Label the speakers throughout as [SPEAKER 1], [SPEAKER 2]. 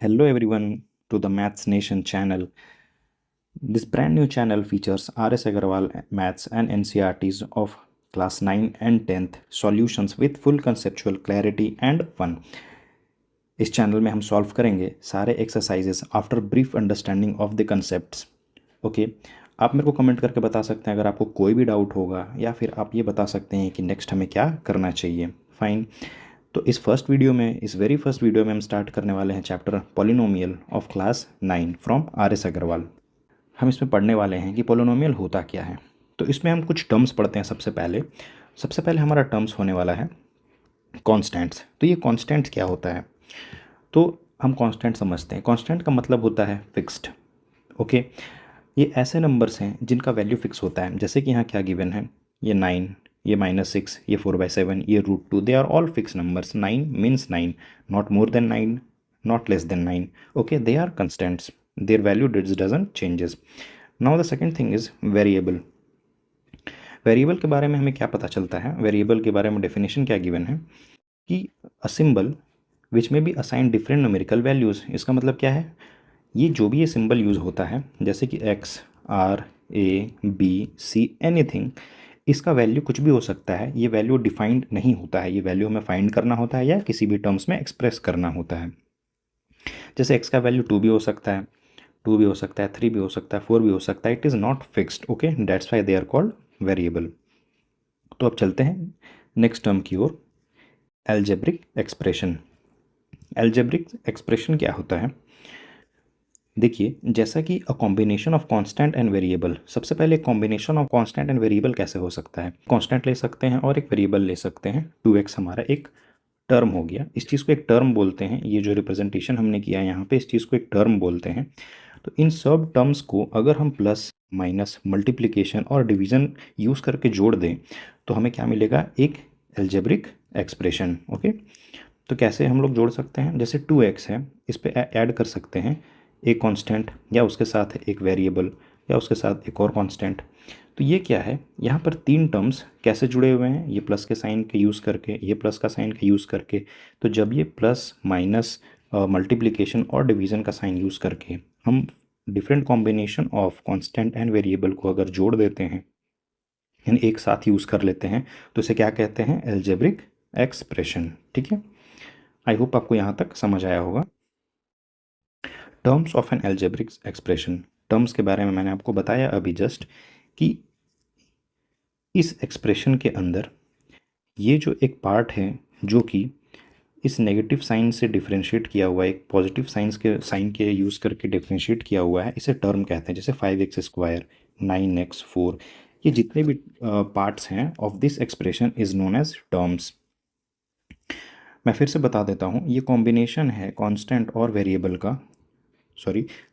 [SPEAKER 1] Hello everyone to the Maths Nation channel. This brand new channel features R.S. Agarwal Maths and NCERTs of class 9 and 10th solutions with full conceptual clarity and fun. इस channel में हम solve करेंगे सारे exercises after brief understanding of the concepts. Okay, आप मेरे को comment करके बता सकते हैं अगर आपको कोई भी डाउट होगा, या फिर आप ये बता सकते हैं कि नेक्स्ट हमें क्या करना चाहिए। फाइन। तो इस वेरी फर्स्ट वीडियो में हम स्टार्ट करने वाले हैं chapter polynomial of class 9 from R.S. Agarwal. हम इसमें पढ़ने वाले हैं कि पॉलिनोमियल होता क्या है। तो इसमें हम कुछ टर्म्स पढ़ते हैं। सबसे पहले हमारा टर्म्स होने वाला है कॉन्स्टेंट्स। तो ये कॉन्स्टेंट्स क्या होता है, तो हम कांस्टेंट समझते हैं। कांस्टेंट का मतलब होता है फिक्स्ड। ओके, ये ऐसे नंबर्स हैं जिनका वैल्यू फिक्स होता है। जैसे कि यहाँ क्या गिवन है, ये 9, ये -6, ये 4/7, ये √2, they are all fix numbers. 9 means 9, not more than 9, not less than 9। Okay, they are constants, their value doesn't changes. Now the second thing is variable. Variable के बारे में हमें क्या पता चलता है, वेरिएबल के बारे में डेफिनेशन क्या गिवन है कि अ सिंबल विच में be assign different numerical values. इसका मतलब क्या है, ये जो भी ये सिंबल यूज़ होता है, जैसे कि X, R, A, B, C, anything, इसका वैल्यू कुछ भी हो सकता है। ये वैल्यू डिफाइंड नहीं होता है, ये वैल्यू हमें फाइंड करना होता है या किसी भी टर्म्स में एक्सप्रेस करना होता है। जैसे X का वैल्यू 2 भी हो सकता है, 2 भी हो सकता है, 3 भी हो सकता है, 4 भी हो सकता है। It is not fixed. Okay, that's why they are called variable. तो अब चलते हैं नेक्स्ट टर्म की ओर, एल्जेब्रिक एक्सप्रेशन। एल्जेब्रिक एक्सप्रेशन क्या होता है, देखिए, जैसा कि a combination of constant and variable. सबसे पहले combination of constant and variable कैसे हो सकता है, कांस्टेंट ले सकते हैं और एक वेरिएबल ले सकते हैं। 2x हमारा एक टर्म हो गया, इस चीज़ को एक टर्म बोलते हैं। ये जो रिप्रेजेंटेशन हमने किया है यहाँ पे, इस चीज़ को एक टर्म बोलते हैं। तो इन सब टर्म्स को अगर हम प्लस माइनस मल्टीप्लिकेशन और डिवीज़न यूज़ करके जोड़ दें तो हमें क्या मिलेगा, एक एल्जेब्रिक एक्सप्रेशन। ओके, तो कैसे हम लोग जोड़ सकते हैं, जैसे 2x है, इस पे ऐड कर सकते हैं एक कांस्टेंट, या उसके साथ एक वेरिएबल, या उसके साथ एक और कांस्टेंट। तो ये क्या है, यहाँ पर 3 टर्म्स कैसे जुड़े हुए हैं, ये प्लस के साइन के यूज़ करके, ये प्लस का साइन का यूज़ करके। तो जब ये प्लस माइनस मल्टीप्लिकेशन और डिवीज़न का साइन यूज़ करके हम different combination of constant and variable को अगर जोड़ देते हैं, यानी एक साथ यूज़ कर लेते हैं, तो इसे क्या कहते हैं, एल्जेब्रिक एक्सप्रेशन। ठीक है, आई होप आपको यहाँ तक समझ आया होगा। Terms of an algebraic expression, terms के बारे में मैंने आपको बताया अभी जस्ट कि इस एक्सप्रेशन के अंदर ये जो एक पार्ट है जो कि इस नेगेटिव साइन से डिफ्रेंशिएट किया हुआ है, एक पॉजिटिव साइन के यूज़ करके डिफ्रेंशिएट किया हुआ है, इसे टर्म कहते हैं। जैसे 5x², 9x4, ये जितने भी पार्ट्स हैं of this expression is known as terms. मैं फिर से बता देता हूँ, ये कॉम्बिनेशन है कांस्टेंट और वेरिएबल का,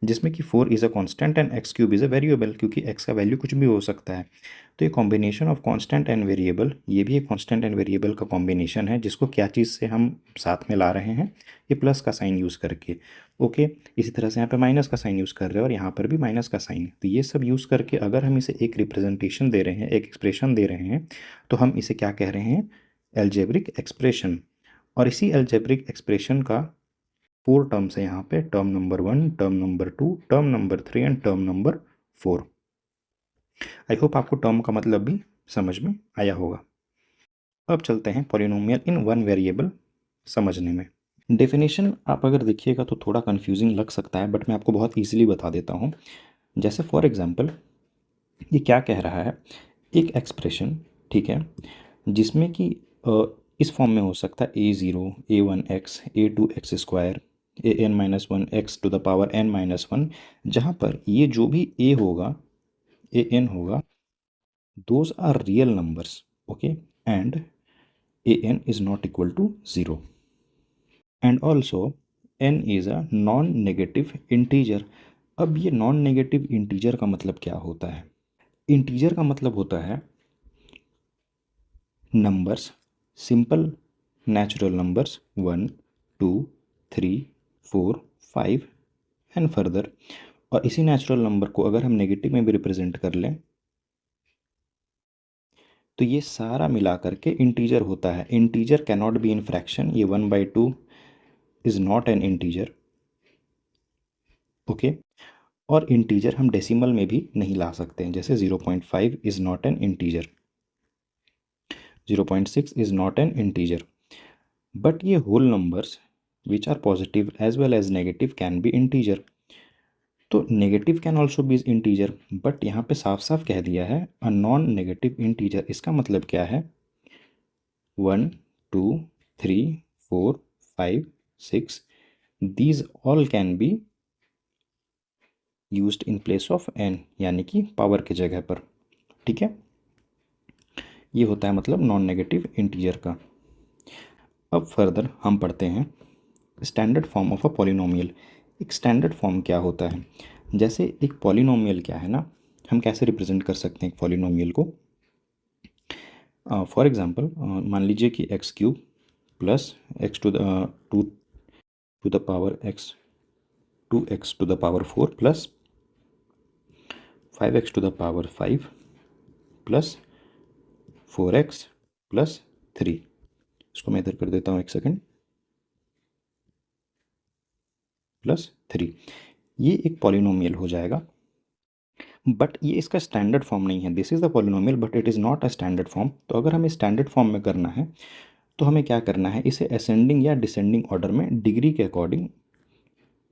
[SPEAKER 1] जिसमें कि 4 is a constant and x³ is a variable, क्योंकि x का वैल्यू कुछ भी हो सकता है। तो ये combination of constant and variable, ये भी एक कांस्टेंट एंड वेरिएबल का कॉम्बिनेशन है, जिसको क्या चीज़ से हम साथ में ला रहे हैं, ये प्लस का साइन यूज़ करके। ओके, इसी तरह से यहाँ पे माइनस का साइन यूज़ कर रहे हैं और यहाँ पर भी माइनस का साइन। तो ये सब यूज़ करके अगर हम इसे एक रिप्रेजेंटेशन दे रहे हैं, एक एक्सप्रेशन दे रहे हैं, तो हम इसे क्या कह रहे हैं, एल्जेब्रिक एक्सप्रेशन। और इसी एल्जेब्रिक एक्सप्रेशन का 4 टर्म्स है यहाँ पे, term number 1, term number 2, term number 3 and term number 4। I hope आपको टर्म का मतलब भी समझ में आया होगा। अब चलते हैं पॉलिनोमियल इन वन वेरिएबल समझने में। डेफिनेशन आप अगर देखिएगा तो थोड़ा कंफ्यूजिंग लग सकता है, बट मैं आपको बहुत ईजिली बता देता हूँ। जैसे फॉर एग्जांपल, ये क्या कह रहा है, एक एक्सप्रेशन, ठीक है, जिसमें कि इस फॉर्म में हो सकता है a0, a1x, a2x², an-1x⁻n-1, जहाँ पर ये जो भी a होगा, an होगा, those are real numbers. Okay, and an is not equal to 0, and also n is a non negative integer. अब ये नॉन नेगेटिव इंटीजर का मतलब क्या होता है, इंटीजर का मतलब होता है numbers, simple natural numbers 1, 2, 3, 4, 5 and further. और इसी नेचुरल नंबर को अगर हम नेगेटिव में भी रिप्रेजेंट कर लें तो ये सारा मिला करके इंटीजर होता है। Integer cannot be in fraction, ये 1/2 is not an integer. Okay. और इंटीजर हम डेसिमल में भी नहीं ला सकते हैं, जैसे 0.5 is not an integer, 0.6 is not an integer. But ये whole numbers which are positive as well as negative can be integer. तो negative can also be integer, but यहाँ पे साफ साफ कह दिया है अ नॉन नेगेटिव इंटीजर। इसका मतलब क्या है, 1 2 3 4 5 6 these all can be used in place of n, यानी कि पावर की जगह पर। ठीक है, ये होता है मतलब नॉन नेगेटिव इंटीजर का। अब फर्दर हम पढ़ते हैं standard form of a polynomial. एक स्टैंडर्ड फॉर्म क्या होता है, जैसे एक पॉलिनोमियल क्या है ना, हम कैसे रिप्रेजेंट कर सकते हैं एक पॉलिनोमियल को। फॉर एग्जांपल मान लीजिए कि x cube plus x to the power x 2x to the power 4 plus 5x to the power 5 plus 4x plus 3। इसको मैं इधर कर देता हूँ, एक सेकेंड, प्लस 3। ये एक पॉलिनोमियल हो जाएगा, बट ये इसका स्टैंडर्ड फॉर्म नहीं है। This is the polynomial but it is not a standard form. तो अगर हमें स्टैंडर्ड फॉर्म में करना है तो हमें क्या करना है, इसे असेंडिंग या डिसेंडिंग ऑर्डर में डिग्री के अकॉर्डिंग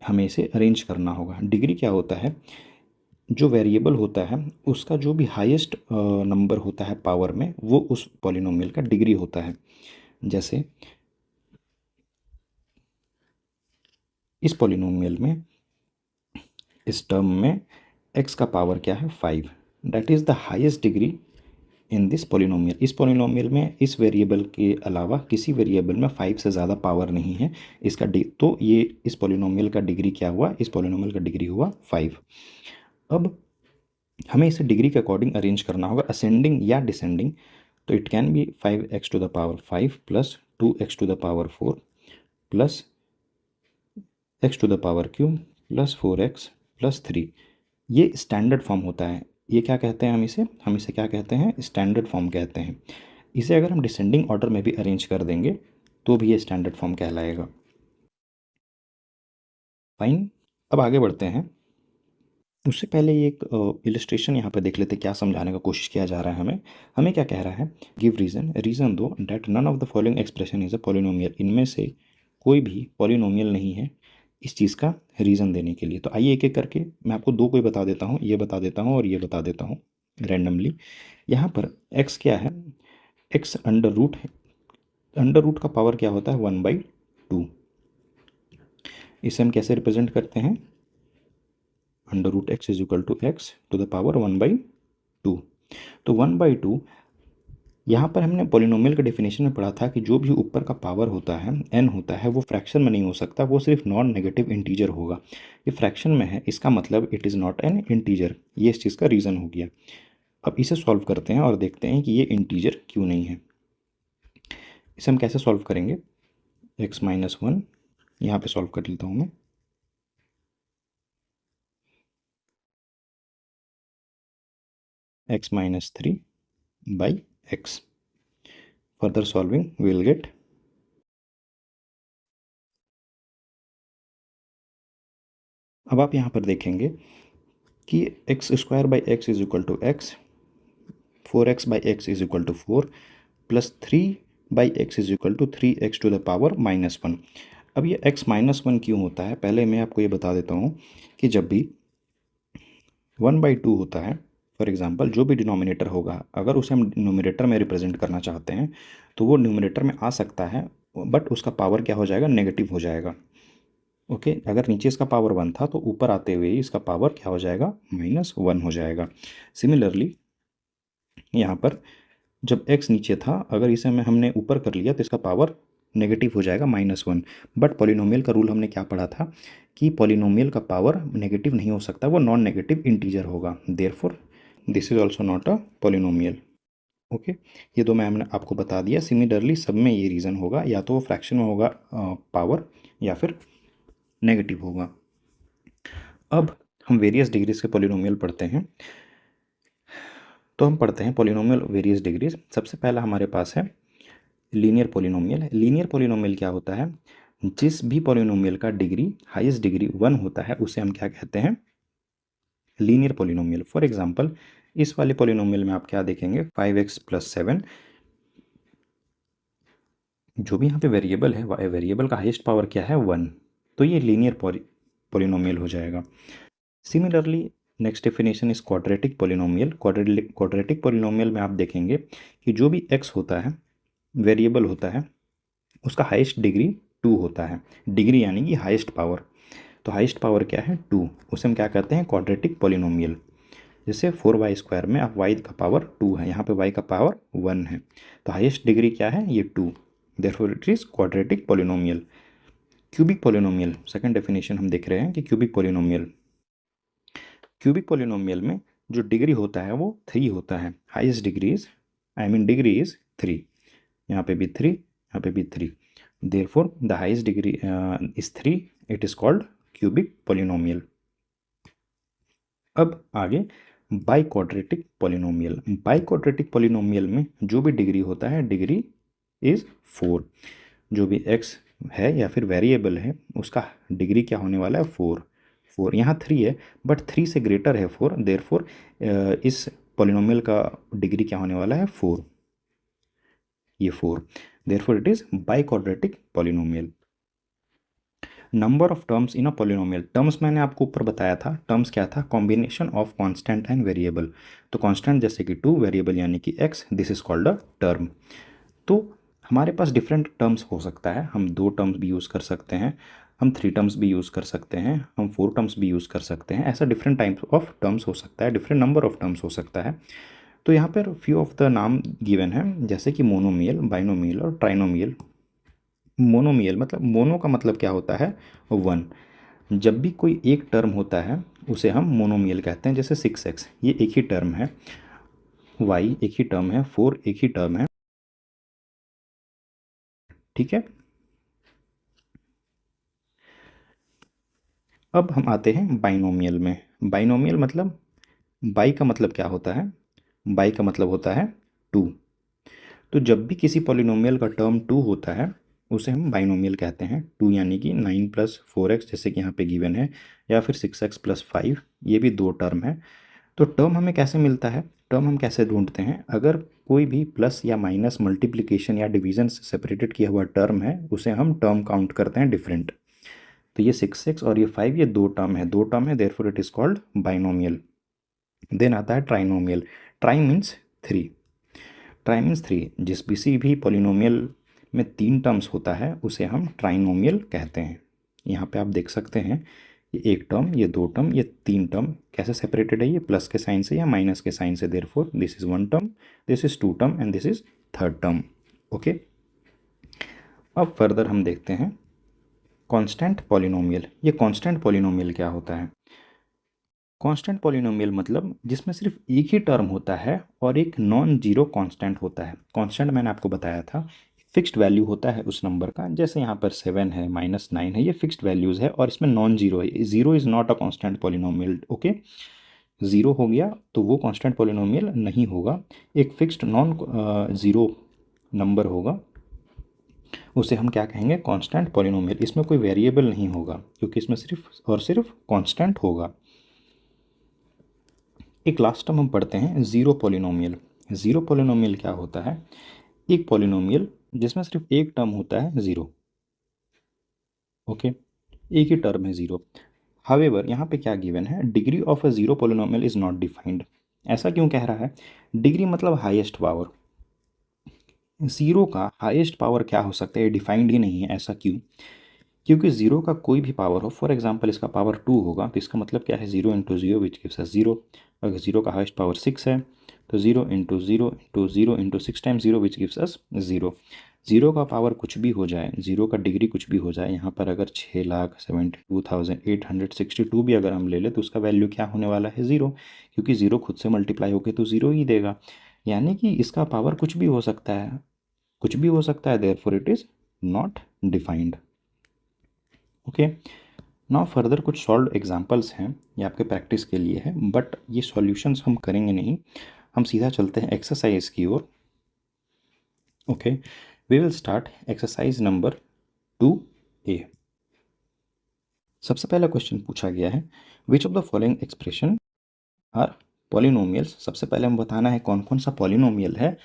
[SPEAKER 1] हमें इसे अरेंज करना होगा। डिग्री क्या होता है, जो वेरिएबल होता है उसका जो भी हाईएस्ट नंबर होता है पावर में, वो उस पॉलिनोमियल का डिग्री होता है। जैसे इस पॉलिनोमियल में, इस टर्म में x का पावर क्या है, 5। That is the highest degree in this polynomial. इस पॉलिनोमियल में इस वेरिएबल के अलावा किसी वेरिएबल में 5 से ज़्यादा पावर नहीं है। इसका तो ये इस पॉलिनोमियल का डिग्री क्या हुआ, इस पॉलिनोमियल का डिग्री हुआ 5। अब हमें इसे डिग्री के अकॉर्डिंग अरेंज करना होगा, असेंडिंग या डिसेंडिंग। तो it can be 5x to the power 5 plus 2x to the power 4 plus x to the power cube plus 4x plus 3। ये स्टैंडर्ड फॉर्म होता है। ये क्या कहते हैं, हम इसे क्या कहते हैं, स्टैंडर्ड फॉर्म कहते हैं। इसे अगर हम डिसेंडिंग ऑर्डर में भी अरेंज कर देंगे तो भी ये स्टैंडर्ड फॉर्म कहलाएगा। फाइन, अब आगे बढ़ते हैं। उससे पहले ये एक इलस्ट्रेशन यहाँ पर देख लेते, क्या समझाने का कोशिश किया जा रहा है हमें। हमें क्या कह रहा है, गिव रीज़न दो that none of the following expression is a polynomial. इनमें से कोई भी पॉलिनोमियल नहीं है, इस चीज़ का रीज़न देने के लिए। तो आइए एक एक करके मैं आपको दो कोई बता देता हूँ, ये बता देता हूँ और ये बता देता हूँ रैंडमली। यहाँ पर x क्या है, x अंडर रूट है। अंडर रूट का पावर क्या होता है, 1/2। इसे हम कैसे रिप्रेजेंट करते हैं, under root x is equal to x to the power 1/2। तो 1/2, यहाँ पर हमने पॉलिनोमियल के डेफिनेशन में पढ़ा था कि जो भी ऊपर का पावर होता है n होता है, वो फ्रैक्शन में नहीं हो सकता, वो सिर्फ नॉन नेगेटिव इंटीजर होगा। ये फ्रैक्शन में है, इसका मतलब it is not an integer. ये इस चीज़ का रीज़न हो गया। अब इसे सॉल्व करते हैं और देखते हैं कि ये इंटीजर क्यों नहीं है। इसे हम कैसे सॉल्व करेंगे, x-1 यहाँ पे सॉल्व कर लेता हूँ मैं। x-3/x। Further solving we will get अब आप यहाँ पर देखेंगे कि x² is equal to x, 4x/x is equal to 4 plus 3/x is equal to 3x to the power -1। अब ये x-1 क्यों होता है, पहले मैं आपको ये बता देता हूँ कि जब भी 1/2 होता है, फॉर एग्जांपल जो भी डिनोमिनेटर होगा, अगर उसे हम न्यूमरेटर में रिप्रेजेंट करना चाहते हैं तो वो न्यूमरेटर में आ सकता है, बट उसका पावर क्या हो जाएगा, नेगेटिव हो जाएगा। ओके, अगर नीचे इसका पावर 1 था तो ऊपर आते हुए इसका पावर क्या हो जाएगा, -1 हो जाएगा। सिमिलरली यहाँ पर जब x नीचे था, अगर इसे में हमने ऊपर कर लिया तो इसका पावर नेगेटिव हो जाएगा, -1। बट पॉलिनोमियल का रूल हमने क्या पढ़ा था कि पॉलिनोमियल का पावर नेगेटिव नहीं हो सकता, वो नॉन नेगेटिव इंटीजर होगा। Therefore this is also not a polynomial. Okay, ये दो मैंने आपको बता दिया। सिमिलरली सब में ये रीज़न होगा, या तो वो फ्रैक्शन में होगा पावर, या फिर नेगेटिव होगा। अब हम वेरियस डिग्रीज के पॉलिनोमियल पढ़ते हैं। तो हम पढ़ते हैं पॉलिनोमियल वेरियस डिग्रीज। सबसे पहला हमारे पास है लीनियर पॉलिनोमियल। लीनियर पॉलिनोमियल क्या होता है, जिस भी पॉलिनोमियल का डिग्री हाईएस्ट डिग्री 1 होता है उसे हम क्या कहते हैं, लीनियर पॉलिनोमियल। फॉर एग्जांपल इस वाले पॉलिनोमियल में आप क्या देखेंगे, 5x + 7, जो भी यहाँ पे वेरिएबल है, वेरिएबल का हाईएस्ट पावर क्या है, 1, तो ये लीनियर पॉलिनोमियल हो जाएगा। Similarly next definition is quadratic polynomial. Quadratic polynomial में आप देखेंगे कि जो भी x होता है, वेरिएबल होता है, उसका हाईएस्ट डिग्री 2 होता है। डिग्री यानी कि हाईएस्ट पावर, तो हाईएस्ट पावर क्या है, 2, उसे हम क्या कहते हैं, क्वाड्रेटिक पॉलिनोमियल। जैसे 4y² में आप y का पावर 2 है, यहाँ पे y का पावर 1 है, तो हाईएस्ट डिग्री क्या है, ये 2, therefore it is quadratic polynomial. Cubic polynomial, second definition हम देख रहे हैं कि क्यूबिक पॉलिनोमियल में जो डिग्री होता है वो 3 होता है। Highest degree is degree is 3, यहाँ पे भी 3, यहाँ पे भी 3, therefore the highest degree is 3, it is called cubic polynomial. अब आगे बाइक्वाड्रेटिक पॉलिनोमियल। बाइक्वाड्रेटिक पॉलिनोमियल में जो भी डिग्री होता है, डिग्री इज 4, जो भी x है या फिर वेरिएबल है उसका डिग्री क्या होने वाला है, 4 यहाँ 3 है बट 3 से ग्रेटर है 4, देयरफॉर इस पॉलिनोमियल का डिग्री क्या होने वाला है, 4, ये 4, therefore it is biquadratic polynomial. Number of terms in a polynomial. Terms मैंने आपको ऊपर बताया था, टर्म्स क्या था, combination of constant and variable. तो कांस्टेंट जैसे कि 2, वेरिएबल यानी कि x, this is called a term. तो हमारे पास डिफरेंट टर्म्स हो सकता है, हम 2 टर्म्स भी यूज़ कर सकते हैं, हम 3 टर्म्स भी यूज़ कर सकते हैं, हम 4 टर्म्स भी यूज़ कर सकते हैं, ऐसा डिफरेंट टाइप्स ऑफ टर्म्स हो सकता है, डिफरेंट नंबर ऑफ टर्म्स हो सकता है। तो यहाँ पर फ्यू ऑफ द नाम गिवन है, जैसे कि मोनोमियल, बाइनोमियल और ट्राइनोमियल। मोनोमियल मतलब, मोनो का मतलब क्या होता है, 1। जब भी कोई एक टर्म होता है उसे हम मोनोमियल कहते हैं। जैसे 6x, ये एक ही टर्म है, y एक ही टर्म है, 4 एक ही टर्म है, ठीक है। अब हम आते हैं बाइनोमियल में। बाइनोमियल मतलब, बाई का मतलब क्या होता है, बाई का मतलब होता है 2। तो जब भी किसी पॉलिनोमियल का टर्म 2 होता है उसे हम बाइनोमियल कहते हैं। 2 यानी कि 9 + 4x जैसे कि यहाँ पे गिवन है, या फिर 6x + 5, ये भी 2 टर्म है। तो टर्म हमें कैसे मिलता है, टर्म हम कैसे ढूंढते हैं, अगर कोई भी प्लस या माइनस, मल्टीप्लिकेशन या डिवीजन से सेपरेटेड किया हुआ टर्म है उसे हम टर्म काउंट करते हैं डिफरेंट। तो ये 6x और ये 5, ये 2 टर्म है, 2 टर्म है, therefore it is called binomial. Then आता है trinomial. Tri means 3, tri means 3, जिस किसी भी पॉलिनोमियल में 3 टर्म्स होता है उसे हम ट्राइनोमियल कहते हैं। यहाँ पे आप देख सकते हैं, ये 1 टर्म, ये 2 टर्म, ये 3 टर्म कैसे सेपरेटेड है, ये प्लस के साइन से या माइनस के साइन से, therefore this is 1 term, this is 2 term and this is 3rd term. Okay, अब फर्दर हम देखते हैं कांस्टेंट पॉलिनोमियल। ये कांस्टेंट पॉलिनोमियल क्या होता है, कांस्टेंट पॉलिनोमियल मतलब जिसमें सिर्फ एक ही टर्म होता है और एक नॉन जीरो कांस्टेंट होता है। कांस्टेंट मैंने आपको बताया था, फिक्स्ड वैल्यू होता है उस नंबर का, जैसे यहाँ पर 7 है, -9 है, ये फिक्स्ड वैल्यूज़ है और इसमें नॉन जीरो है। Zero is not a constant polynomial. Okay, zero हो गया तो वो कांस्टेंट पॉलिनोमियल नहीं होगा। एक फिक्स्ड नॉन ज़ीरो नंबर होगा उसे हम क्या कहेंगे, कांस्टेंट पॉलिनोमियल। इसमें कोई वेरिएबल नहीं होगा क्योंकि इसमें सिर्फ और सिर्फ कांस्टेंट होगा। एक लास्ट टर्म हम पढ़ते हैं, ज़ीरो पॉलिनोमियल। ज़ीरो पॉलिनोमियल क्या होता है, एक पॉलिनोमियल जिसमें सिर्फ एक टर्म होता है, ज़ीरो। ओके, एक ही टर्म है ज़ीरो। हावेवर यहाँ पे क्या गिवन है, degree of a zero polynomial is not defined. ऐसा क्यों कह रहा है, डिग्री मतलब हाईएस्ट पावर, ज़ीरो का हाईएस्ट पावर क्या हो सकता है, डिफाइंड ही नहीं है। ऐसा क्यों, क्योंकि ज़ीरो का कोई भी पावर हो, फॉर एग्जांपल इसका पावर 2 होगा तो इसका मतलब क्या है, 0 × 0 विच गिव्स अस 0। अगर ज़ीरो का हाईएस्ट पावर 6 है तो 0 × 0 × 0 × 6 times 0 which gives us 0। Zero का पावर कुछ भी हो जाए, ज़ीरो का डिग्री कुछ भी हो जाए, यहाँ पर अगर 6,72,862 भी अगर हम ले लें तो उसका वैल्यू क्या होने वाला है, 0, क्योंकि ज़ीरो खुद से मल्टीप्लाई होकर तो 0 ही देगा। यानी कि इसका पावर कुछ भी हो सकता है, कुछ भी हो सकता है, therefore it is not defined. Okay, now further कुछ सॉल्व एग्जांपल्स हैं, ये आपके प्रैक्टिस के लिए है, बट ये सॉल्यूशंस हम करेंगे नहीं, हम सीधा चलते हैं एक्सरसाइज की ओर। Okay, we will start exercise number 2 A. सबसे पहला क्वेश्चन पूछा गया है, which of the following expression are polynomials. सबसे पहले हम बताना है कौन कौन सा पॉलिनोमियल है,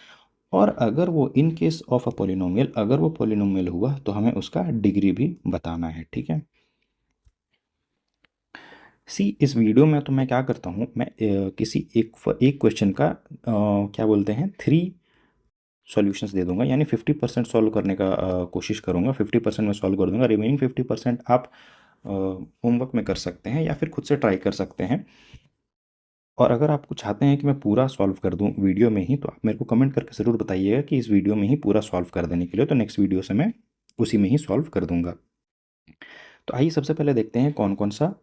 [SPEAKER 1] और अगर वो in case of a polynomial, अगर वो पॉलिनोमियल हुआ तो हमें उसका डिग्री भी बताना है। ठीक है, सी इस वीडियो में तो मैं क्या करता हूँ, मैं किसी एक क्वेश्चन का क्या बोलते हैं 3 सॉल्यूशंस दे दूंगा, यानी 50% सॉल्व करने का कोशिश करूंगा, 50% मैं सॉल्व कर दूंगा, रिमेनिंग 50% आप होमवर्क में कर सकते हैं या फिर खुद से ट्राई कर सकते हैं। और अगर आपको चाहते हैं कि मैं पूरा सॉल्व कर दूं वीडियो में ही, तो आप मेरे को कमेंट करके ज़रूर बताइएगा कि इस वीडियो में ही पूरा सॉल्व कर देने के लिए, तो नेक्स्ट वीडियो से मैं उसी में ही सॉल्व कर दूंगा। तो आइए सबसे पहले देखते हैं कौन कौन सा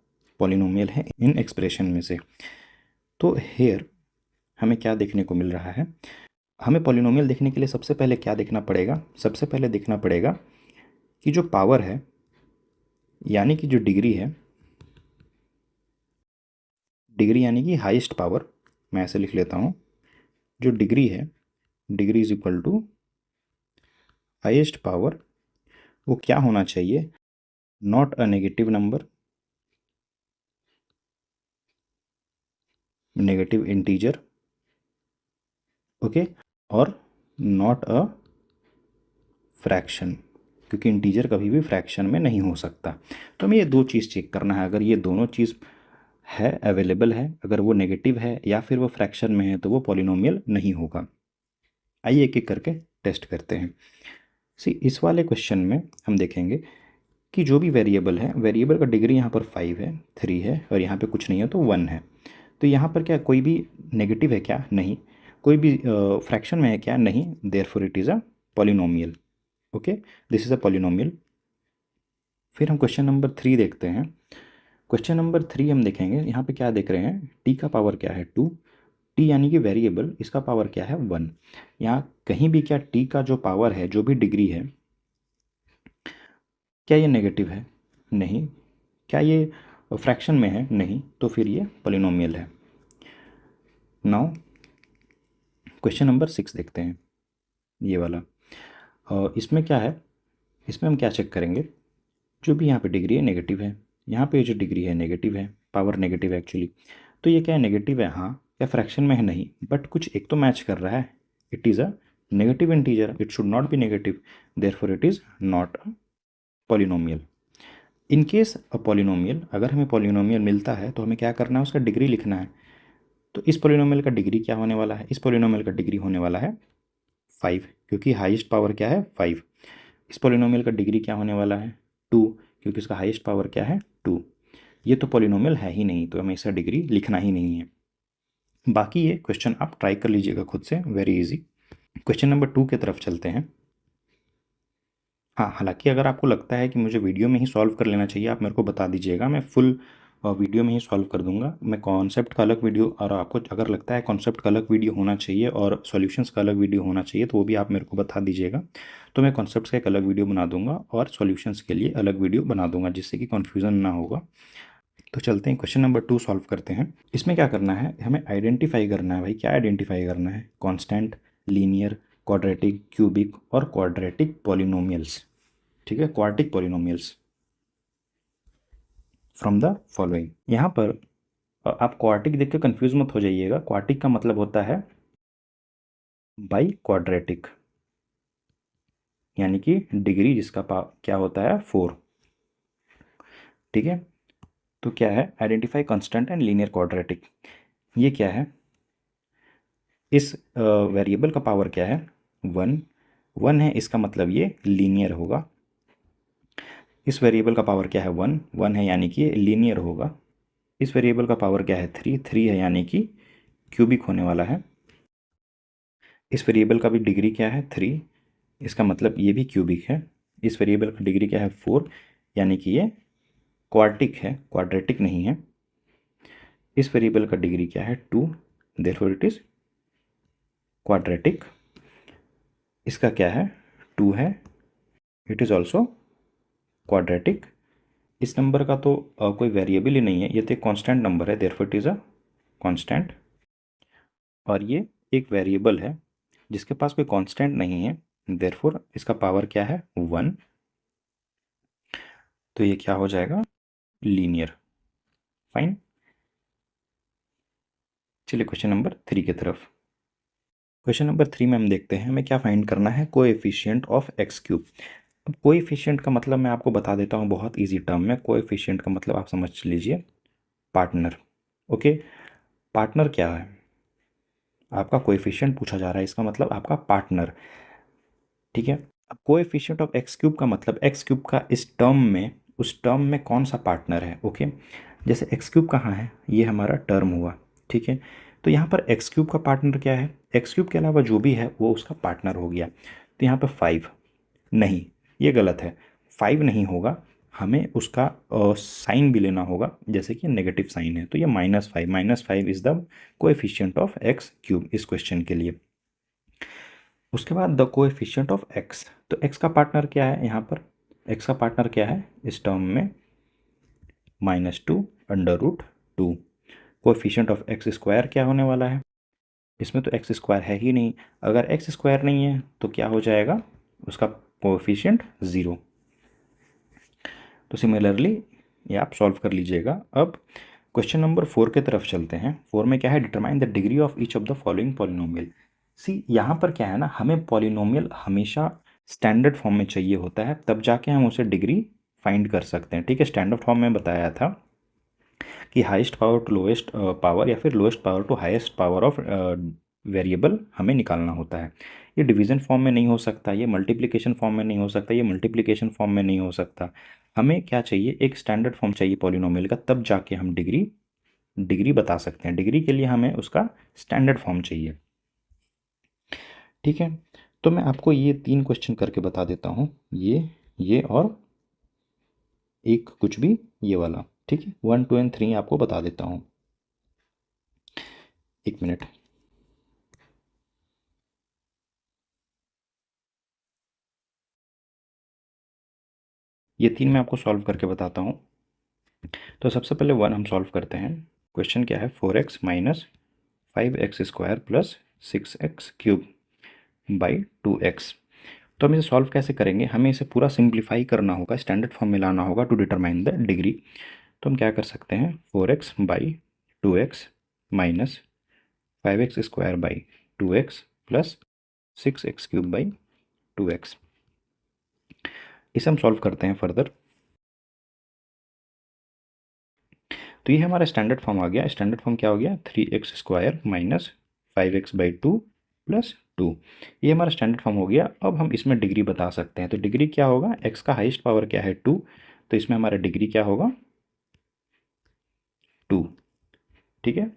[SPEAKER 1] पॉलिनोमियल है इन एक्सप्रेशन में से। तो हेयर हमें क्या देखने को मिल रहा है, हमें पॉलिनोमियल देखने के लिए सबसे पहले क्या देखना पड़ेगा, सबसे पहले देखना पड़ेगा कि जो पावर है, यानी कि जो डिग्री है, डिग्री यानी कि हाईएस्ट पावर, मैं ऐसे लिख लेता हूँ, जो डिग्री है, degree is equal to highest power, वो क्या होना चाहिए, not a negative number, negative integer, okay, और नॉट अ फ्रैक्शन, क्योंकि इंटीजर कभी भी फ्रैक्शन में नहीं हो सकता। तो हमें ये दो चीज़ चेक करना है, अगर ये दोनों चीज़ है, अवेलेबल है, अगर वो नेगेटिव है या फिर वो फ्रैक्शन में है, तो वो पॉलिनोमियल नहीं होगा। आइए एक एक करके टेस्ट करते हैं। सी इस वाले क्वेश्चन में हम देखेंगे कि जो भी वेरिएबल है, वेरिएबल का डिग्री यहाँ पर 5 है, 3 है, और यहाँ पे कुछ नहीं है तो 1 है। तो यहाँ पर क्या कोई भी नेगेटिव है क्या, नहीं। कोई भी फ्रैक्शन में है क्या, नहीं। Therefore it is a polynomial. Okay, this is a polynomial. फिर हम क्वेश्चन नंबर 3 देखते हैं। क्वेश्चन नंबर 3 हम देखेंगे, यहाँ पे क्या देख रहे हैं, टी का पावर क्या है 2, टी यानी कि वेरिएबल, इसका पावर क्या है 1। यहाँ कहीं भी क्या टी का जो पावर है, जो भी डिग्री है, क्या ये नेगेटिव है, नहीं। क्या ये फ्रैक्शन में है, नहीं। तो फिर ये पॉलिनोमियल है। नाउ क्वेश्चन नंबर 6 देखते हैं, ये वाला। इसमें क्या है, इसमें हम क्या चेक करेंगे, जो भी यहाँ पे डिग्री है नेगेटिव है, यहाँ पे जो डिग्री है नेगेटिव है, पावर नेगेटिव है एक्चुअली। तो ये क्या है, नेगेटिव है, हाँ। क्या फ्रैक्शन में है, नहीं। बट कुछ एक तो मैच कर रहा है, it is a negative integer, it should not be negative, therefore it is not a polynomial. In case a polynomial, अगर हमें पॉलिनोमियल मिलता है तो हमें क्या करना है, उसका डिग्री लिखना है। तो इस पॉलिनोमियल का डिग्री क्या होने वाला है, इस पॉलिनोमियल का डिग्री होने वाला है 5, क्योंकि हाईएस्ट पावर क्या है 5। इस पॉलिनोमियल का डिग्री क्या होने वाला है 2, क्योंकि इसका हाईएस्ट पावर क्या है 2। ये तो पॉलिनोमियल है ही नहीं, तो हमें इसका डिग्री लिखना ही नहीं है। बाकी ये क्वेश्चन आप ट्राई कर लीजिएगा खुद से, वेरी इजी। क्वेश्चन नंबर 2 की तरफ चलते हैं। हाँ, हालांकि अगर आपको लगता है कि मुझे वीडियो में ही सॉल्व कर लेना चाहिए, आप मेरे को बता दीजिएगा, मैं फुल वीडियो में ही सॉल्व कर दूंगा। मैं कॉन्सेप्ट का अलग वीडियो, और आपको अगर लगता है कॉन्सेप्ट का अलग वीडियो होना चाहिए और सॉल्यूशंस का अलग वीडियो होना चाहिए, तो वो भी आप मेरे को बता दीजिएगा। तो मैं कॉन्सेप्ट्स का एक अलग वीडियो बना दूंगा और सॉल्यूशंस के लिए अलग वीडियो बना दूंगा, जिससे कि कन्फ्यूज़न ना होगा। तो चलते हैं क्वेश्चन नंबर 2 सॉल्व करते हैं। इसमें क्या करना है, हमें आइडेंटिफाई करना है। भाई क्या आइडेंटिफाई करना है, कांस्टेंट, लीनियर, क्वाड्रेटिक, क्यूबिक और क्वाड्रेटिक पॉलिनोमियल्स। ठीक है, quadratic polynomials from the following. यहाँ पर आप क्वाड्रेटिक देख के कंफ्यूज मत हो जाइएगा। क्वाड्रेटिक का मतलब होता है बाई क्वाड्रेटिक, यानी कि डिग्री जिसका क्या होता है 4। ठीक है, तो क्या है, identify constant and linear quadratic. ये क्या है, इस वेरिएबल का पावर क्या है 1, 1 है, इसका मतलब ये लीनियर होगा। इस वेरिएबल का पावर क्या है 1, 1 है, यानी कि ये लीनियर होगा। इस वेरिएबल का पावर क्या है 3, 3 है, यानी कि क्यूबिक होने वाला है। इस वेरिएबल का भी डिग्री क्या है 3, इसका मतलब ये भी क्यूबिक है। इस वेरिएबल का डिग्री क्या है 4, यानी कि ये क्वाड्रेटिक है, क्वाड्रेटिक नहीं है। इस वेरिएबल का डिग्री क्या है 2, देयरफॉर इट इज क्वाड्रेटिक। इसका क्या है 2 है, इट इज़ ऑल्सो क्वाड्रेटिक। इस नंबर का तो कोई वेरिएबल ही नहीं है, ये तो एक कांस्टेंट नंबर है, therefore it is a constant. और ये एक वेरिएबल है जिसके पास कोई कांस्टेंट नहीं है, देयरफॉर इसका पावर क्या है 1। तो ये क्या हो जाएगा, लीनियर। फाइन। चलिए क्वेश्चन नंबर 3 की तरफ। क्वेश्चन नंबर 3 में हम देखते हैं हमें क्या फाइंड करना है, कोएफिशिएंट ऑफ एक्स क्यूब। अब कोएफिशिएंट का मतलब मैं आपको बता देता हूँ बहुत इजी टर्म में। कोएफिशिएंट का मतलब आप समझ लीजिए पार्टनर। ओके, पार्टनर क्या है, आपका कोएफिशिएंट पूछा जा रहा है, इसका मतलब आपका पार्टनर। ठीक है, अब कोएफिशिएंट ऑफ एक्स क्यूब का मतलब एक्स क्यूब का इस टर्म में, उस टर्म में कौन सा पार्टनर है। ओके, जैसे एक्स क्यूब कहाँ है, ये हमारा टर्म हुआ। ठीक है, तो यहाँ पर एक्स क्यूब का पार्टनर क्या है, एक्स क्यूब के अलावा जो भी है वो उसका पार्टनर हो गया। तो यहाँ पर 5 नहीं, ये गलत है, 5 नहीं होगा, हमें उसका साइन भी लेना होगा, जैसे कि नेगेटिव साइन है, तो ये -5 is the coefficient of x cube इस क्वेश्चन के लिए। उसके बाद द कोएफिशिएंट ऑफ एक्स, तो एक्स का पार्टनर क्या है, यहाँ पर एक्स का पार्टनर क्या है इस टर्म में, -2 √2। कोएफिशिएंट ऑफ एक्स स्क्वायर क्या होने वाला है, इसमें तो एक्स स्क्वायर है ही नहीं, अगर एक्स स्क्वायर नहीं है तो क्या हो जाएगा, उसका कोएफिशिएंट 0। तो सिमिलरली ये आप सॉल्व कर लीजिएगा। अब क्वेश्चन नंबर 4 के तरफ चलते हैं। 4 में क्या है, determine the degree of each of the following polynomial. See यहाँ पर क्या है ना, हमें पॉलिनोमियल हमेशा स्टैंडर्ड फॉर्म में चाहिए होता है, तब जाके हम उसे डिग्री फाइंड कर सकते हैं। ठीक है, स्टैंडर्ड फॉर्म में बताया था कि highest power to lowest power या फिर lowest power to highest power of variable हमें निकालना होता है। ये डिवीज़न फॉर्म में नहीं हो सकता, ये मल्टीप्लिकेशन फॉर्म में नहीं हो सकता, ये मल्टीप्लिकेशन फॉर्म में नहीं हो सकता। हमें क्या चाहिए, एक स्टैंडर्ड फॉर्म चाहिए पॉलिनोमियल का, तब जाके हम डिग्री बता सकते हैं। डिग्री के लिए हमें उसका स्टैंडर्ड फॉर्म चाहिए। ठीक है, तो मैं आपको ये 3 क्वेश्चन करके बता देता हूँ, ये और एक कुछ भी ये वाला। ठीक है, 1 2 एंड 3 आपको बता देता हूँ, 1 मिनट। ये 3 मैं आपको सॉल्व करके बताता हूँ। तो सबसे पहले 1 हम सॉल्व करते हैं। क्वेश्चन क्या है, 4x minus 5x² plus 6x³ by 2x। तो हम इसे सॉल्व कैसे करेंगे, हमें इसे पूरा सिंप्लीफाई करना होगा, स्टैंडर्ड फॉर्म में लाना होगा टू डिटरमाइन द डिग्री। तो हम क्या कर सकते हैं, 4x by 2x minus 5x² by 2x plus 6x³ by 2x। इसे हम सॉल्व करते हैं फर्दर। तो ये हमारा स्टैंडर्ड फॉर्म आ गया। स्टैंडर्ड फॉर्म क्या हो गया, 3x² माइनस 5x/2 प्लस 2। ये हमारा स्टैंडर्ड फॉर्म हो गया। अब हम इसमें डिग्री बता सकते हैं। तो डिग्री क्या होगा, x का हाईएस्ट पावर क्या है 2, तो इसमें हमारा डिग्री क्या होगा 2। ठीक है,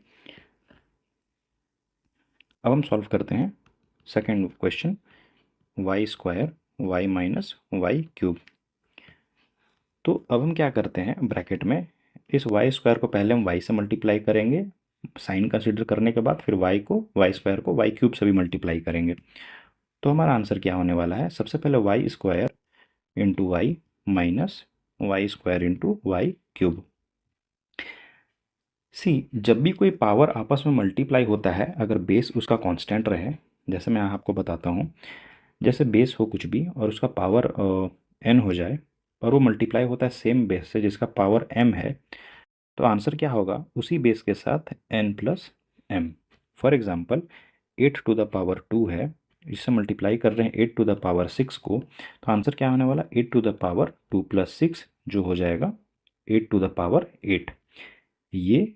[SPEAKER 1] अब हम सॉल्व करते हैं second question, y² y minus y³। तो अब हम क्या करते हैं, ब्रैकेट में इस y² को पहले हम y से मल्टीप्लाई करेंगे, साइन कंसिडर करने के बाद फिर y² को y³ से भी मल्टीप्लाई करेंगे। तो हमारा आंसर क्या होने वाला है, सबसे पहले y² into y minus y² into y³। See, जब भी कोई पावर आपस में मल्टीप्लाई होता है, अगर बेस उसका कांस्टेंट रहे, जैसे मैं आपको बताता हूँ, जैसे बेस हो कुछ भी और उसका पावर n हो जाए और वो मल्टीप्लाई होता है सेम बेस से जिसका पावर m है, तो आंसर क्या होगा, उसी बेस के साथ n plus m। For example 8 to the power 2 है, इससे मल्टीप्लाई कर रहे हैं 8 टू द पावर 6 को, तो आंसर क्या होने वाला, 8 टू द पावर 2 प्लस 6 जो हो जाएगा 8 टू द पावर 8। ये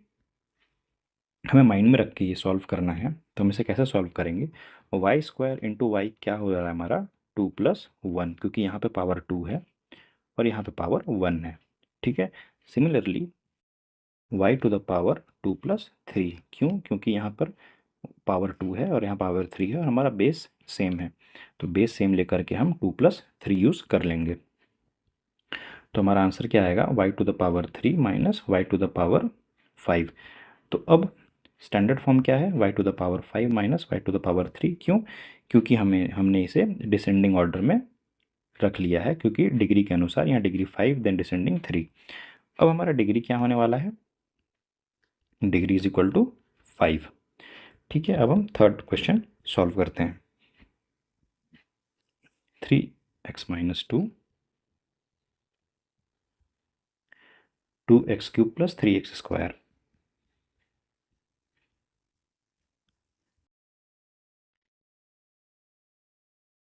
[SPEAKER 1] हमें माइंड में रख के ये सॉल्व करना है। तो हम इसे कैसे सॉल्व करेंगे, y² इंटू वाई क्या हो रहा है हमारा 2 प्लस 1, क्योंकि यहाँ पे पावर 2 है और यहाँ पे पावर 1 है। ठीक है, similarly y to the power 2 plus 3, क्यों, क्योंकि यहाँ पर पावर 2 है और यहाँ पावर 3 है और हमारा बेस सेम है, तो बेस सेम लेकर के हम 2 प्लस 3 यूज़ कर लेंगे। तो हमारा आंसर क्या आएगा, y to the power 3 minus y to the power 5। तो अब स्टैंडर्ड फॉर्म क्या है, y to the power 5 minus y to the power 3, क्यों, क्योंकि हमने इसे डिसेंडिंग ऑर्डर में रख लिया है, क्योंकि डिग्री के अनुसार यहाँ डिग्री 5 देन डिसेंडिंग 3। अब हमारा डिग्री क्या होने वाला है, डिग्री इज इक्वल टू 5। ठीक है, अब हम थर्ड क्वेश्चन सॉल्व करते हैं। 3x minus 2 2x³ plus 3x²।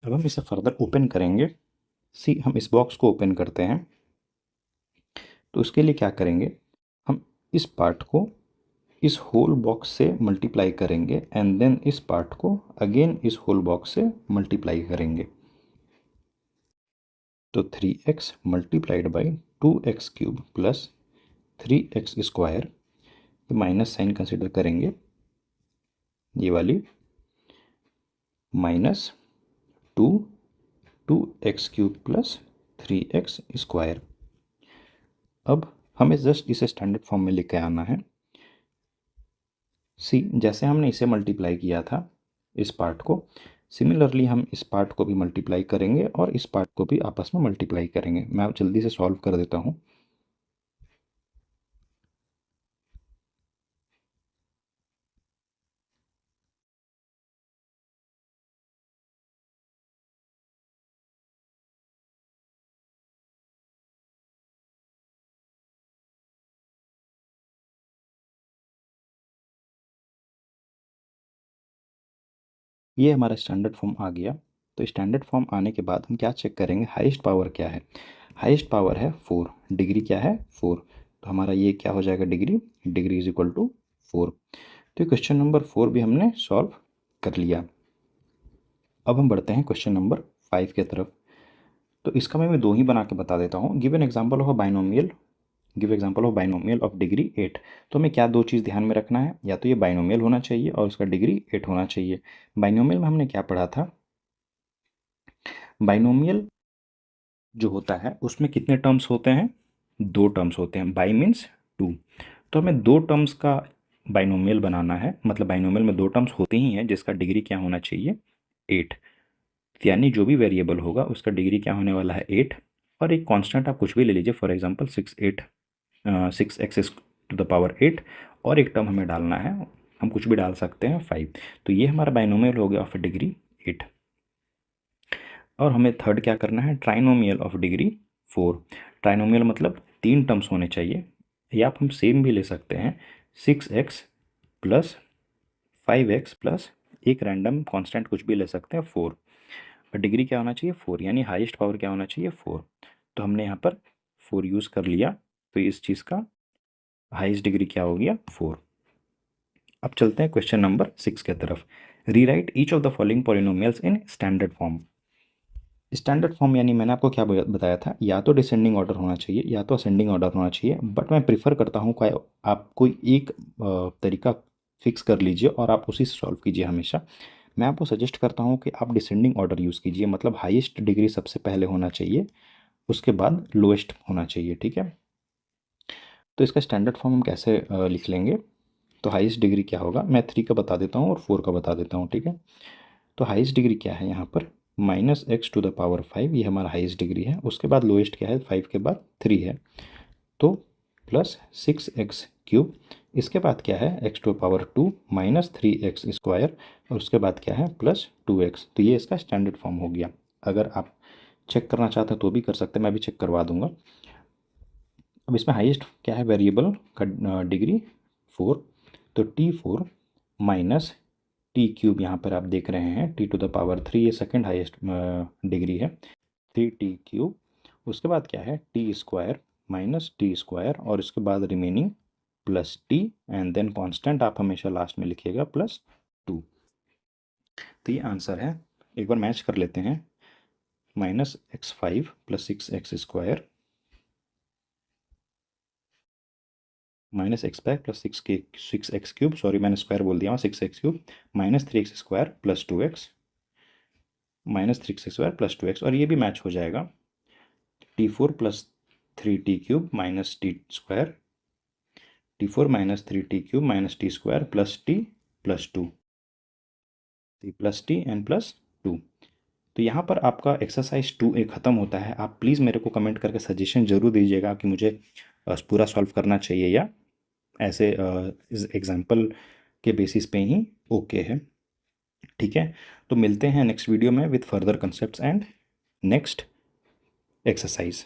[SPEAKER 1] अब हम इसे फर्दर ओपन करेंगे। हम इस बॉक्स को ओपन करते हैं। तो उसके लिए क्या करेंगे, हम इस पार्ट को इस होल बॉक्स से मल्टीप्लाई करेंगे एंड देन इस पार्ट को अगेन इस होल बॉक्स से मल्टीप्लाई करेंगे। तो 3x multiplied by 2x³ plus 3x², minus sign consider करेंगे, ये वाली माइनस 2x³ प्लस 3x²। अब हमें जस्ट इसे स्टैंडर्ड फॉर्म में लेके आना है। जैसे हमने इसे मल्टीप्लाई किया था इस पार्ट को, सिमिलरली हम इस पार्ट को भी मल्टीप्लाई करेंगे और इस पार्ट को भी आपस में मल्टीप्लाई करेंगे। मैं अब जल्दी से सॉल्व कर देता हूँ। ये हमारा स्टैंडर्ड फॉर्म आ गया। तो स्टैंडर्ड फॉर्म आने के बाद हम क्या चेक करेंगे, हाईएस्ट पावर क्या है। हाईएस्ट पावर है 4, डिग्री क्या है 4। तो हमारा ये क्या हो जाएगा, degree, degree is equal to 4। तो क्वेश्चन नंबर 4 भी हमने सॉल्व कर लिया। अब हम बढ़ते हैं क्वेश्चन नंबर 5 के तरफ। तो इसका मैं दो ही बना के बता देता हूँ। Give an example of a binomial, give example of binomial of degree 8। तो हमें क्या दो चीज़ ध्यान में रखना है, या तो ये बाइनोमियल होना चाहिए और उसका डिग्री 8 होना चाहिए। बाइनोमियल में हमने क्या पढ़ा था, बाइनोमियल जो होता है उसमें कितने टर्म्स होते हैं, दो टर्म्स होते हैं। Bi means two. तो हमें दो टर्म्स का बाइनोमियल बनाना है, मतलब बाइनोमियल में दो टर्म्स होते ही हैं जिसका डिग्री क्या होना चाहिए, 8। यानी जो भी वेरिएबल होगा उसका डिग्री क्या होने वाला है, 8। और एक कांस्टेंट आप कुछ भी ले लीजिए, फॉर एग्जांपल 6x⁸ और एक टर्म हमें डालना है, हम कुछ भी डाल सकते हैं 5। तो ये हमारा बाइनोमियल हो गया ऑफ डिग्री 8। और हमें थर्ड क्या करना है, ट्राइनोमियल ऑफ डिग्री 4। ट्राइनोमियल मतलब तीन टर्म्स होने चाहिए, या आप हम सेम भी ले सकते हैं, 6x प्लस 5x प्लस एक रैंडम कांस्टेंट कुछ भी ले सकते हैं 4। और डिग्री क्या होना चाहिए, 4, यानी हाईएस्ट पावर क्या होना चाहिए, 4। तो हमने यहाँ पर 4 यूज़ कर लिया, तो इस चीज़ का हाईएस्ट डिग्री क्या हो गया, 4। अब चलते हैं क्वेश्चन नंबर 6 के तरफ। Rewrite each of the following polynomials in standard form. Standard form यानी मैंने आपको क्या बताया था, या तो डिसेंडिंग ऑर्डर होना चाहिए या तो असेंडिंग ऑर्डर होना चाहिए। बट मैं प्रिफर करता हूँ कि आप कोई एक तरीका फिक्स कर लीजिए और आप उसी से सॉल्व कीजिए हमेशा। मैं आपको सजेस्ट करता हूँ कि आप डिसेंडिंग ऑर्डर यूज़ कीजिए, मतलब हाईएस्ट डिग्री सबसे पहले होना चाहिए, उसके बाद लोएस्ट होना चाहिए, ठीक है। तो इसका स्टैंडर्ड फॉर्म हम कैसे लिख लेंगे, तो हाईएस्ट डिग्री क्या होगा, मैं 3 का बता देता हूँ और 4 का बता देता हूँ, ठीक है। तो हाईएस्ट डिग्री क्या है यहाँ पर, -x⁵ ये हमारा हाईएस्ट डिग्री है। उसके बाद लोएस्ट क्या है, 5 के बाद 3 है, तो प्लस 6x³ इसके बाद क्या है, x⁵ माइनस 3x² और उसके बाद क्या है, प्लस 2x। तो ये इसका स्टैंडर्ड फॉर्म हो गया। अगर आप चेक करना चाहते हैं तो भी कर सकते हैं, मैं भी चेक करवा दूंगा। अब इसमें हाईएस्ट क्या है, वेरिएबल का डिग्री 4। तो T4 माइनस T³ यहाँ पर आप देख रहे हैं T⁵ ये सेकंड हाईएस्ट डिग्री है, 3T³ उसके बाद क्या है, T² माइनस T² और उसके बाद remaining plus T and then constant आप हमेशा लास्ट में लिखिएगा प्लस 2। तो ये आंसर है। एक बार मैच कर लेते हैं, -x5 plus 6x² -x5 plus 6x³ sorry मैंने स्क्वायर बोल दिया, 6x³ minus 3x² plus 2x minus 3x² plus 2x, और ये भी मैच हो जाएगा। T4 plus 3T³ minus T² T4 minus 3T³ minus T² plus T plus 2 plus T and plus 2। तो यहाँ पर आपका एक्सरसाइज 2A ख़त्म होता है। आप प्लीज़ मेरे को कमेंट करके सजेशन ज़रूर दीजिएगा कि मुझे पूरा सॉल्व करना चाहिए या ऐसे इस एग्जाम्पल के बेसिस पे ही ओके है, ठीक है। तो मिलते हैं नेक्स्ट वीडियो में with further concepts and next exercise.